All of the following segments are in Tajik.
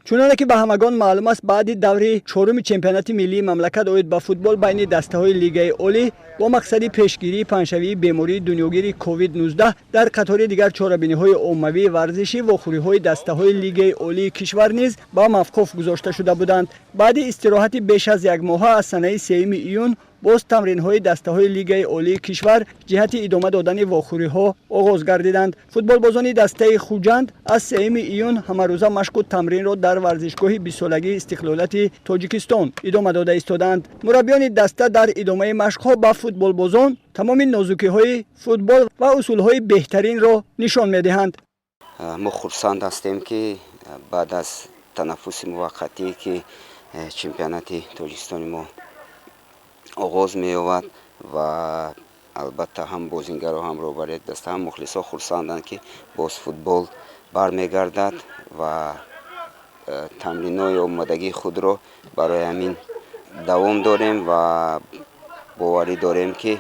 чуноне ки ба ҳамагон маълум аст, баъди даври чоруми чемпионати миллии мамлакат оид ба футбол байни дастаҳои лигаи олӣ бо мақсади пешгирии панҷшавии бемории дунёгири COVID-19 дар қатори дигар чорабиниҳои оммавии варзишӣ вохӯриҳои дастаҳои лигаи олии кишвар низ ба мавқуф гузошта шуда буданд. баъди истироҳати беш аз як моҳа аз санаи 3 июн боз тамринҳои дастаҳои лигаи олии кишвар ҷиҳати идома додани вохӯриҳо оғоз гардиданд. футболбозони дастаи Хуҷанд аз 3 июн ҳамарӯза машқу тамринро дар варзишгоҳи 20-солагии истиқлолияти Тоҷикистон идома дода истоданд. мураббиёни даста дар идомаи машқҳо ба футболбозон тамоми нозукиҳои футбол ва усулҳои беҳтаринро нишон медиҳанд. мо хурсанд ҳастем ки баъд аз танаффуси муваққатӣ ки чемпионати Тоҷикистони мо оғоз меёвад ва албатта ҳам бозингаро ҳам роҳбарияти даста ҳам мухлисо хурсанданд ки боз футбол бармегардад ва тамринҳои омодагии худро барои ҳамин давом дорем ва боварӣ дорем ки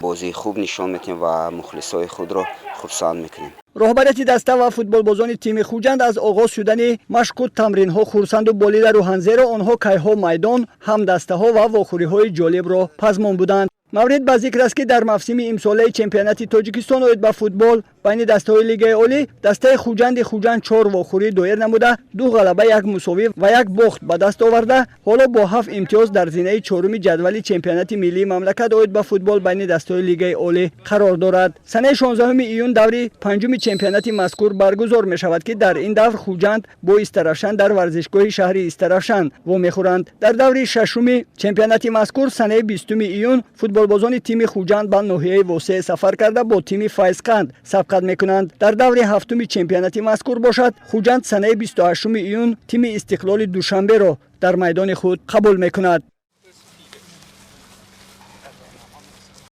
бозии хуб нишон метиҳем ва мухлисои худро хурсанд мекунем. роҳбарияти даста ва футболбозони тими Хуҷанд аз оғоз шудани машқу тамринҳо хурсанду болидарӯҳанд, зеро онҳо кайҳо майдон, ҳамдастаҳо ва вохӯриҳои ҷолибро пазмон буданд. маврид ба зикр аст ки дар мавсими имсолаи чемпионати Тоҷикистон оид ба футбол байни дастаҳои лигаи олӣ дастаи Хуҷанди Хуҷанд 4 вохӯрӣ доир намуда 2 ғалаба, 1 мусовӣ ва 1 бохт ба даст оварда ҳоло бо 7 имтиёз дар зинаи чоруми ҷадвали чемпионати миллии мамлакат оид ба футбол байни дастаҳои лигаи олӣ қарор дорад. санаи 16 июн даври панҷуми чемпионати мазкур баргузор мешавад ки дар ин давр Хуҷанд бо Истаравшан дар варзишгоҳи шаҳри Истаравшан вомехӯранд. дар даври шашуми чемпионати мазкур санаи 20 июн футболбозони тими Хуҷанд ба ноҳияи Восеъ сафар карда бо тими Файзқанд сабқат мекунанд. дар даври ҳафтуми чемпионати мазкур бошад, Хуҷанд санаи 28 июн тими Истиқлоли Душанберо дар майдони худ қабул мекунад.